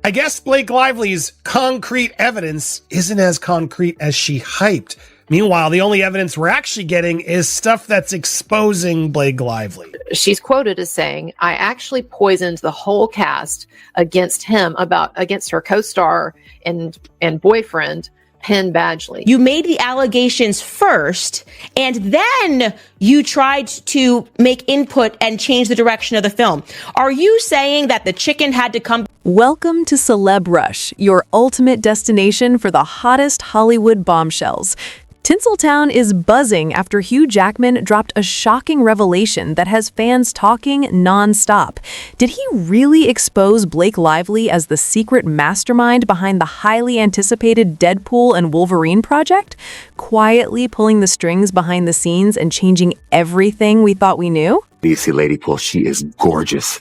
I guess Blake Lively's concrete evidence isn't as concrete as she hyped. Meanwhile, the only evidence we're actually getting is stuff that's exposing Blake Lively. She's quoted as saying, "I actually poisoned the whole cast against her co-star and boyfriend, Penn Badgley." You made the allegations first, and then you tried to make input and change the direction of the film. Are you saying that the chicken had to come? Welcome to Celeb Rush, your ultimate destination for the hottest Hollywood bombshells. Tinseltown is buzzing after Hugh Jackman dropped a shocking revelation that has fans talking nonstop. Did he really expose Blake Lively as the secret mastermind behind the highly anticipated Deadpool and Wolverine project? Quietly pulling the strings behind the scenes and changing everything we thought we knew? You see Lady Pool, she is gorgeous.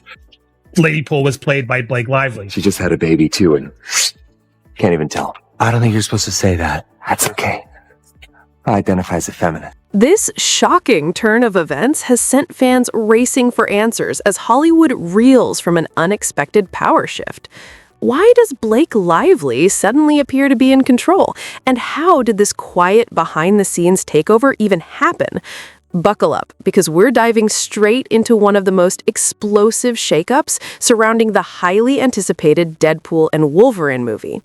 Lady Pool was played by Blake Lively. She just had a baby too, and can't even tell. I don't think you're supposed to say that. That's okay. I identify as a feminist. This shocking turn of events has sent fans racing for answers as Hollywood reels from an unexpected power shift. Why does Blake Lively suddenly appear to be in control? And how did this quiet behind-the-scenes takeover even happen? Buckle up, because we're diving straight into one of the most explosive shakeups surrounding the highly anticipated Deadpool and Wolverine movie.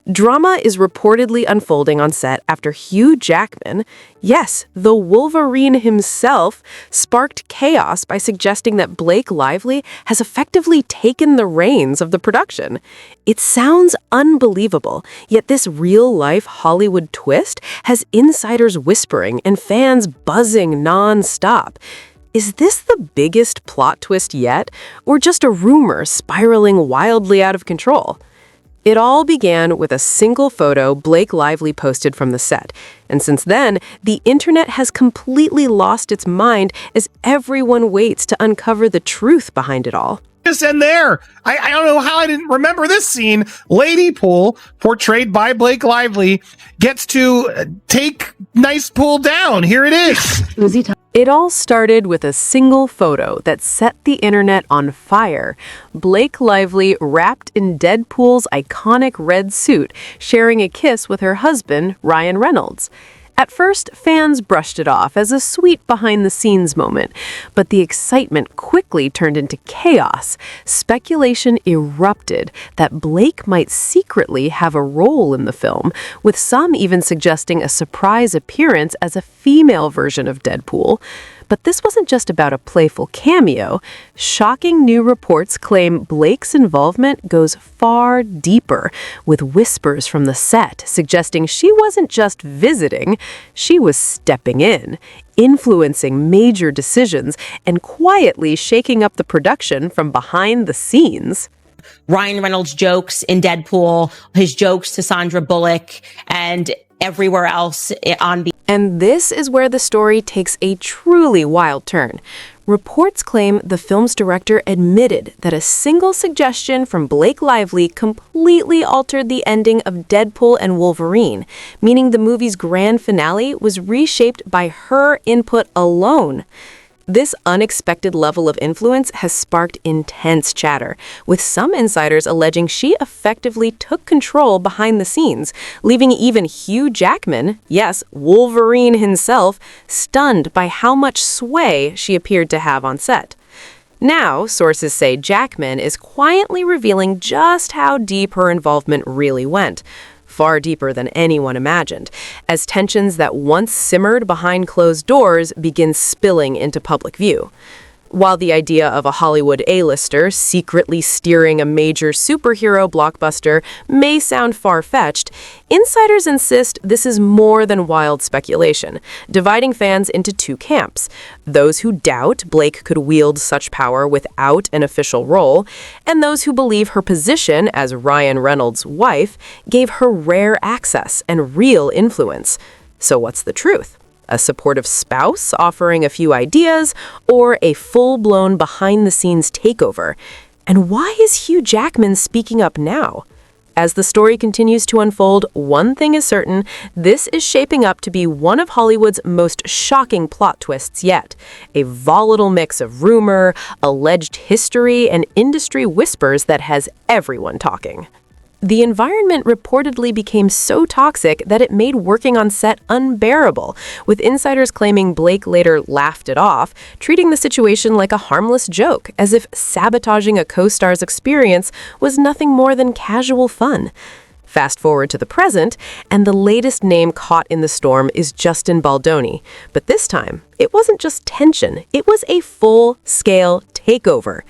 Drama is reportedly unfolding on set after Hugh Jackman, yes, the Wolverine himself, sparked chaos by suggesting that Blake Lively has effectively taken the reins of the production. It sounds unbelievable, yet this real-life Hollywood twist has insiders whispering and fans buzzing non-stop. Is this the biggest plot twist yet, or just a rumor spiraling wildly out of control? It all began with a single photo Blake Lively posted from the set, and since then, the internet has completely lost its mind as everyone waits to uncover the truth behind it all. And there, I don't know how I didn't remember this scene. Lady Pool, portrayed by Blake Lively, gets to take Nice Pool down. Here it is. It all started with a single photo that set the internet on fire. Blake Lively, wrapped in Deadpool's iconic red suit, sharing a kiss with her husband, Ryan Reynolds. At first, fans brushed it off as a sweet behind-the-scenes moment, but the excitement quickly turned into chaos. Speculation erupted that Blake might secretly have a role in the film, with some even suggesting a surprise appearance as a female version of Deadpool. But this wasn't just about a playful cameo. Shocking new reports claim Blake's involvement goes far deeper, with whispers from the set suggesting she wasn't just visiting, she was stepping in, influencing major decisions, and quietly shaking up the production from behind the scenes. Ryan Reynolds' jokes in Deadpool, his jokes to Sandra Bullock, and everywhere else on the... And this is where the story takes a truly wild turn. Reports claim the film's director admitted that a single suggestion from Blake Lively completely altered the ending of Deadpool and Wolverine, meaning the movie's grand finale was reshaped by her input alone. This unexpected level of influence has sparked intense chatter, with some insiders alleging she effectively took control behind the scenes, leaving even Hugh Jackman, yes, Wolverine himself, stunned by how much sway she appeared to have on set. Now, sources say Jackman is quietly revealing just how deep her involvement really went. Far deeper than anyone imagined, as tensions that once simmered behind closed doors begin spilling into public view. While the idea of a Hollywood A-lister secretly steering a major superhero blockbuster may sound far-fetched, insiders insist this is more than wild speculation, dividing fans into two camps: those who doubt Blake could wield such power without an official role, and those who believe her position as Ryan Reynolds' wife gave her rare access and real influence. So what's the truth? A supportive spouse offering a few ideas, or a full-blown behind-the-scenes takeover? And why is Hugh Jackman speaking up now? As the story continues to unfold, one thing is certain: this is shaping up to be one of Hollywood's most shocking plot twists yet. A volatile mix of rumor, alleged history, and industry whispers that has everyone talking. The environment reportedly became so toxic that it made working on set unbearable, with insiders claiming Blake later laughed it off, treating the situation like a harmless joke, as if sabotaging a co-star's experience was nothing more than casual fun. Fast forward to the present, and the latest name caught in the storm is Justin Baldoni. But this time, it wasn't just tension, it was a full-scale takeover.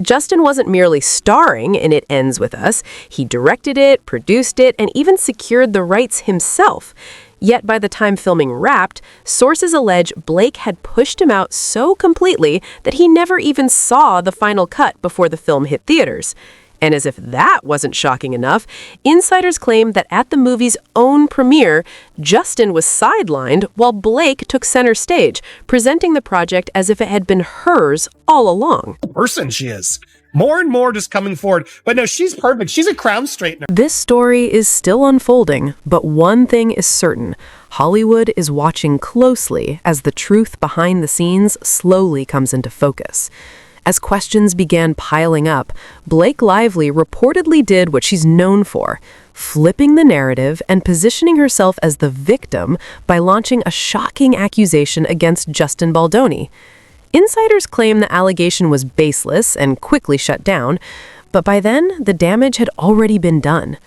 Justin wasn't merely starring in It Ends With Us. He directed it, produced it, and even secured the rights himself. Yet by the time filming wrapped, sources allege Blake had pushed him out so completely that he never even saw the final cut before the film hit theaters. And as if that wasn't shocking enough, insiders claim that at the movie's own premiere, Justin was sidelined while Blake took center stage, presenting the project as if it had been hers all along. Person she is. More and more just coming forward. But no, she's perfect. She's a crown straightener. This story is still unfolding, but one thing is certain: Hollywood is watching closely as the truth behind the scenes slowly comes into focus. As questions began piling up, Blake Lively reportedly did what she's known for: flipping the narrative and positioning herself as the victim by launching a shocking accusation against Justin Baldoni. Insiders claim the allegation was baseless and quickly shut down, but by then, the damage had already been done.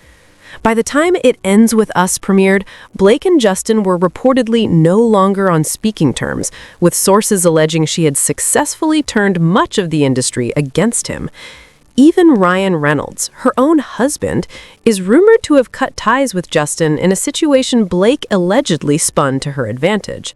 By the time It Ends With Us premiered, Blake and Justin were reportedly no longer on speaking terms, with sources alleging she had successfully turned much of the industry against him. Even Ryan Reynolds, her own husband, is rumored to have cut ties with Justin in a situation Blake allegedly spun to her advantage.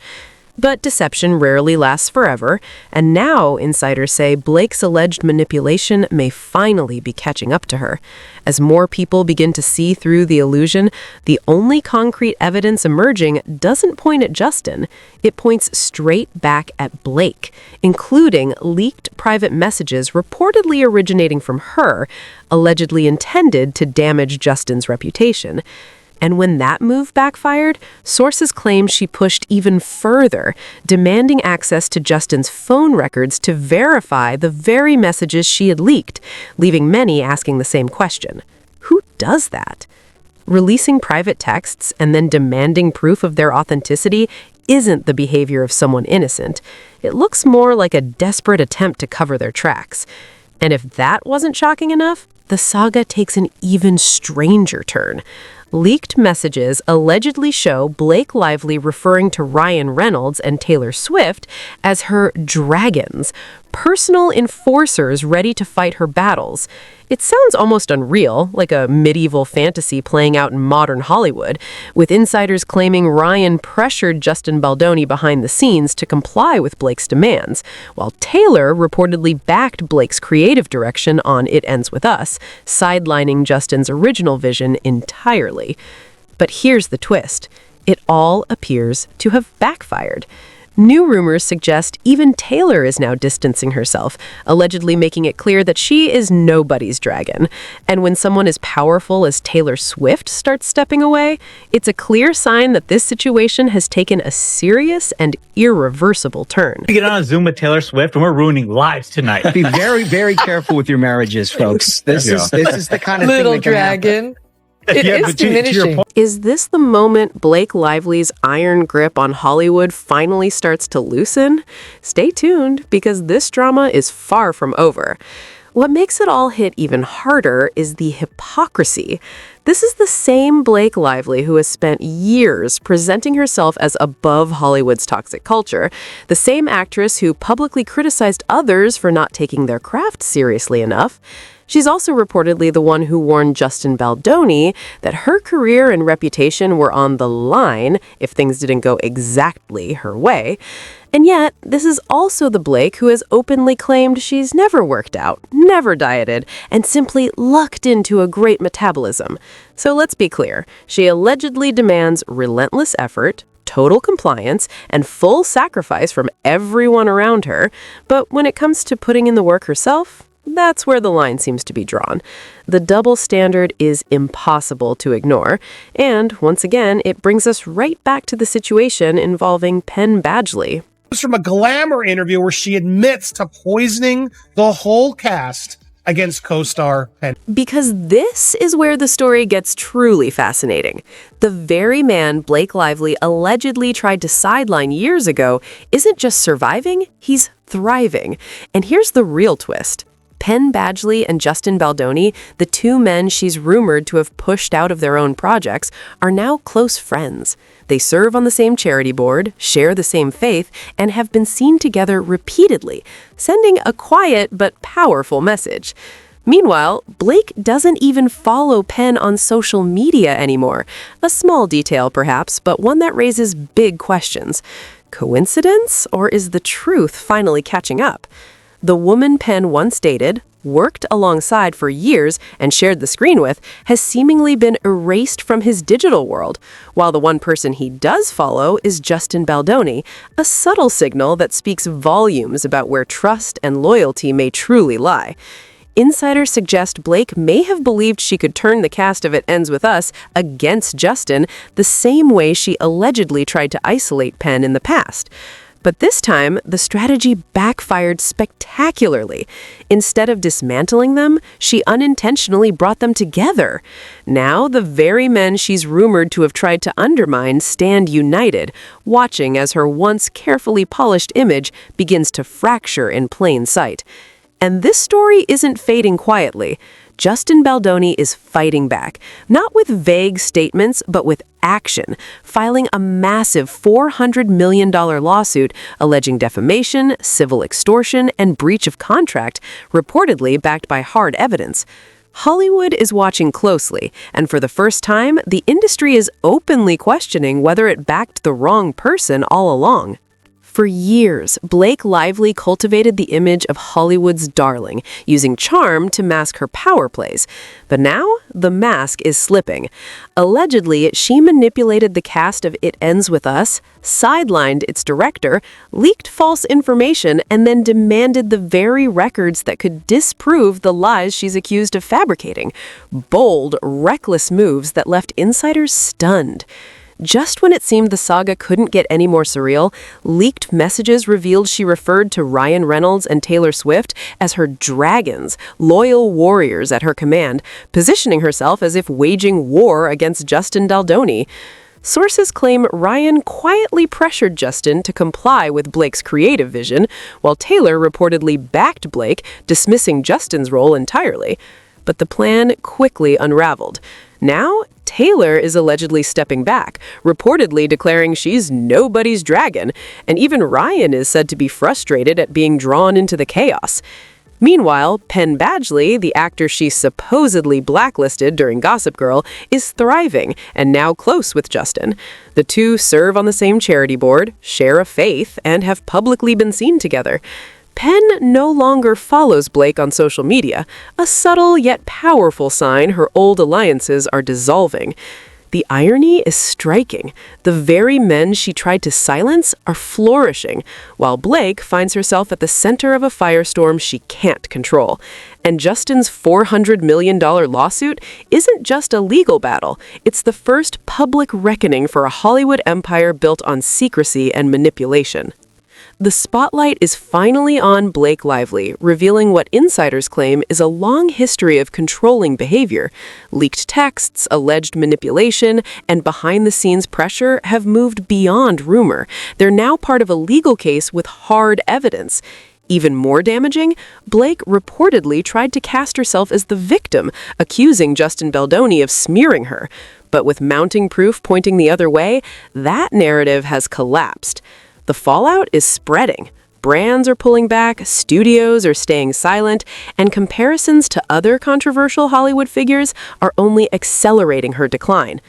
But deception rarely lasts forever, and now insiders say Blake's alleged manipulation may finally be catching up to her. As more people begin to see through the illusion, the only concrete evidence emerging doesn't point at Justin. It points straight back at Blake, including leaked private messages reportedly originating from her, allegedly intended to damage Justin's reputation. And when that move backfired, sources claim she pushed even further, demanding access to Justin's phone records to verify the very messages she had leaked, leaving many asking the same question: who does that? Releasing private texts and then demanding proof of their authenticity isn't the behavior of someone innocent. It looks more like a desperate attempt to cover their tracks. And if that wasn't shocking enough, the saga takes an even stranger turn. Leaked messages allegedly show Blake Lively referring to Ryan Reynolds and Taylor Swift as her dragons, personal enforcers ready to fight her battles. It sounds almost unreal, like a medieval fantasy playing out in modern Hollywood, with insiders claiming Ryan pressured Justin Baldoni behind the scenes to comply with Blake's demands, while Taylor reportedly backed Blake's creative direction on It Ends With Us, sidelining Justin's original vision entirely. But here's the twist: it all appears to have backfired. New rumors suggest even Taylor is now distancing herself, allegedly making it clear that she is nobody's dragon. And when someone as powerful as Taylor Swift starts stepping away, it's a clear sign that this situation has taken a serious and irreversible turn. We get on a Zoom with Taylor Swift and we're ruining lives tonight. Be very, very careful with your marriages, folks. This is the kind of Little thing that can happen. dragon. It Yeah, is but to your diminishing. point- Is this the moment Blake Lively's iron grip on Hollywood finally starts to loosen? Stay tuned, because this drama is far from over. What makes it all hit even harder is the hypocrisy. This is the same Blake Lively who has spent years presenting herself as above Hollywood's toxic culture, the same actress who publicly criticized others for not taking their craft seriously enough. She's also reportedly the one who warned Justin Baldoni that her career and reputation were on the line if things didn't go exactly her way. And yet, this is also the Blake who has openly claimed she's never worked out, never dieted, and simply lucked into a great metabolism. So let's be clear, she allegedly demands relentless effort, total compliance, and full sacrifice from everyone around her. But when it comes to putting in the work herself, That's where the line seems to be drawn. The double standard is impossible to ignore, and once again, it brings us right back to the situation involving Penn Badgley. From a Glamour interview where she admits to poisoning the whole cast against co-star Penn. Because this is where the story gets truly fascinating. The very man Blake Lively allegedly tried to sideline years ago isn't just surviving, he's thriving. And here's the real twist. Penn Badgley and Justin Baldoni, the two men she's rumored to have pushed out of their own projects, are now close friends. They serve on the same charity board, share the same faith, and have been seen together repeatedly, sending a quiet but powerful message. Meanwhile, Blake doesn't even follow Penn on social media anymore. A small detail, perhaps, but one that raises big questions. Coincidence, or is the truth finally catching up? The woman Penn once dated, worked alongside for years, and shared the screen with, has seemingly been erased from his digital world, while the one person he does follow is Justin Baldoni, a subtle signal that speaks volumes about where trust and loyalty may truly lie. Insiders suggest Blake may have believed she could turn the cast of It Ends With Us against Justin the same way she allegedly tried to isolate Penn in the past. But this time, the strategy backfired spectacularly. Instead of dismantling them, she unintentionally brought them together. Now, the very men she's rumored to have tried to undermine stand united, watching as her once carefully polished image begins to fracture in plain sight. And this story isn't fading quietly. Justin Baldoni is fighting back, not with vague statements, but with action, filing a massive $400 million lawsuit alleging defamation, civil extortion, and breach of contract, reportedly backed by hard evidence. Hollywood is watching closely, and for the first time, the industry is openly questioning whether it backed the wrong person all along. For years, Blake Lively cultivated the image of Hollywood's darling, using charm to mask her power plays. But now, the mask is slipping. Allegedly, she manipulated the cast of It Ends With Us, sidelined its director, leaked false information, and then demanded the very records that could disprove the lies she's accused of fabricating. Bold, reckless moves that left insiders stunned. Just when it seemed the saga couldn't get any more surreal, leaked messages revealed she referred to Ryan Reynolds and Taylor Swift as her dragons, loyal warriors at her command, positioning herself as if waging war against Justin Baldoni. Sources claim Ryan quietly pressured Justin to comply with Blake's creative vision, while Taylor reportedly backed Blake, dismissing Justin's role entirely. But the plan quickly unraveled. Now, Taylor is allegedly stepping back, reportedly declaring she's nobody's dragon, and even Ryan is said to be frustrated at being drawn into the chaos. Meanwhile, Penn Badgley, the actor she supposedly blacklisted during Gossip Girl, is thriving and now close with Justin. The two serve on the same charity board, share a faith, and have publicly been seen together. Penn no longer follows Blake on social media, a subtle yet powerful sign her old alliances are dissolving. The irony is striking. The very men she tried to silence are flourishing, while Blake finds herself at the center of a firestorm she can't control. And Justin's $400 million lawsuit isn't just a legal battle. It's the first public reckoning for a Hollywood empire built on secrecy and manipulation. The spotlight is finally on Blake Lively, revealing what insiders claim is a long history of controlling behavior. Leaked texts, alleged manipulation, and behind-the-scenes pressure have moved beyond rumor. They're now part of a legal case with hard evidence. Even more damaging, Blake reportedly tried to cast herself as the victim, accusing Justin Baldoni of smearing her. But with mounting proof pointing the other way, that narrative has collapsed. The fallout is spreading. Brands are pulling back, studios are staying silent, and comparisons to other controversial Hollywood figures are only accelerating her decline.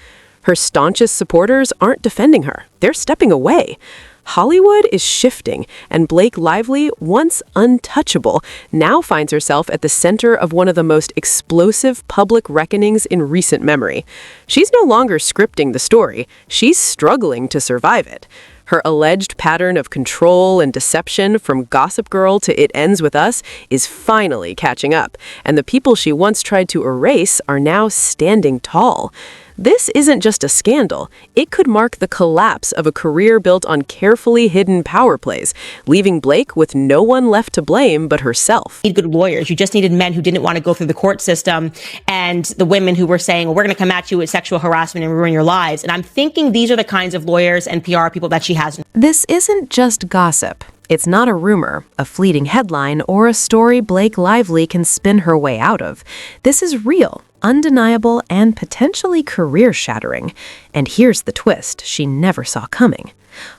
Her staunchest supporters aren't defending her. They're stepping away. Hollywood is shifting, and Blake Lively, once untouchable, now finds herself at the center of one of the most explosive public reckonings in recent memory. She's no longer scripting the story. She's struggling to survive it. Her alleged pattern of control and deception from Gossip Girl to It Ends With Us is finally catching up, and the people she once tried to erase are now standing tall. This isn't just a scandal. It could mark the collapse of a career built on carefully hidden power plays, leaving Blake with no one left to blame but herself. You need good lawyers. You just needed men who didn't want to go through the court system, and the women who were saying, well, we're going to come at you with sexual harassment and ruin your lives. And I'm thinking these are the kinds of lawyers and PR people that she has. This isn't just gossip. It's not a rumor, a fleeting headline, or a story Blake Lively can spin her way out of. This is real, undeniable, and potentially career-shattering. And here's the twist she never saw coming.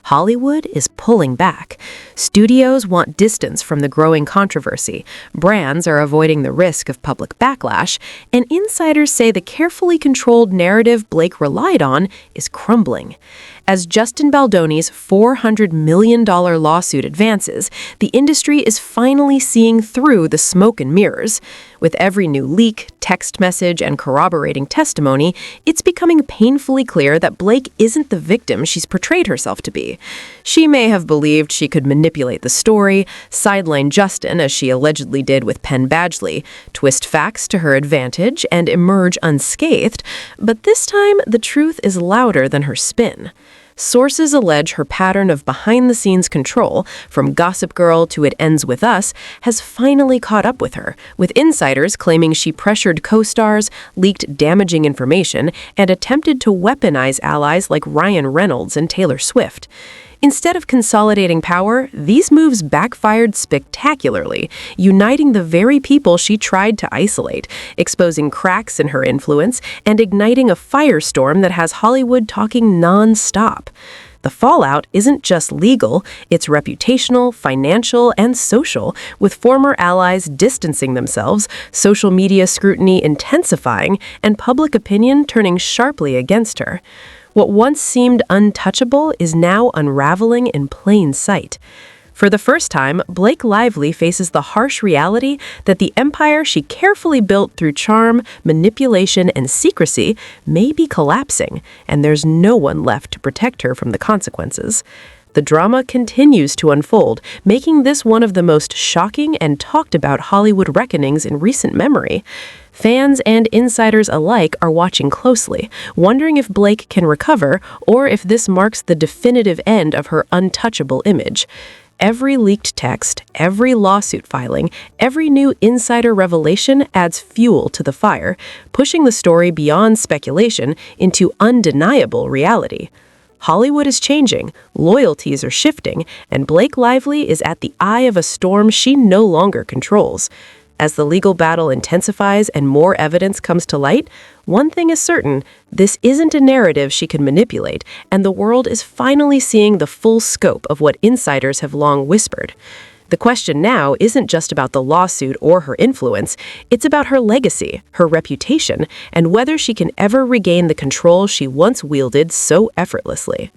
Hollywood is pulling back. Studios want distance from the growing controversy. Brands are avoiding the risk of public backlash. And insiders say the carefully controlled narrative Blake relied on is crumbling. As Justin Baldoni's $400 million lawsuit advances, the industry is finally seeing through the smoke and mirrors. With every new leak, text message, and corroborating testimony, it's becoming painfully clear that Blake isn't the victim she's portrayed herself to be. She may have believed she could manipulate the story, sideline Justin as she allegedly did with Penn Badgley, twist facts to her advantage, and emerge unscathed, but this time the truth is louder than her spin. Sources allege her pattern of behind-the-scenes control, from Gossip Girl to It Ends With Us, has finally caught up with her, with insiders claiming she pressured co-stars, leaked damaging information, and attempted to weaponize allies like Ryan Reynolds and Taylor Swift. Instead of consolidating power, these moves backfired spectacularly, uniting the very people she tried to isolate, exposing cracks in her influence, and igniting a firestorm that has Hollywood talking non-stop. The fallout isn't just legal, it's reputational, financial, and social, with former allies distancing themselves, social media scrutiny intensifying, and public opinion turning sharply against her. What once seemed untouchable is now unraveling in plain sight. For the first time, Blake Lively faces the harsh reality that the empire she carefully built through charm, manipulation, and secrecy may be collapsing, and there's no one left to protect her from the consequences. The drama continues to unfold, making this one of the most shocking and talked about Hollywood reckonings in recent memory. Fans and insiders alike are watching closely, wondering if Blake can recover or if this marks the definitive end of her untouchable image. Every leaked text, every lawsuit filing, every new insider revelation adds fuel to the fire, pushing the story beyond speculation into undeniable reality. Hollywood is changing, loyalties are shifting, and Blake Lively is at the eye of a storm she no longer controls. As the legal battle intensifies and more evidence comes to light, one thing is certain: this isn't a narrative she can manipulate, and the world is finally seeing the full scope of what insiders have long whispered. The question now isn't just about the lawsuit or her influence, it's about her legacy, her reputation, and whether she can ever regain the control she once wielded so effortlessly.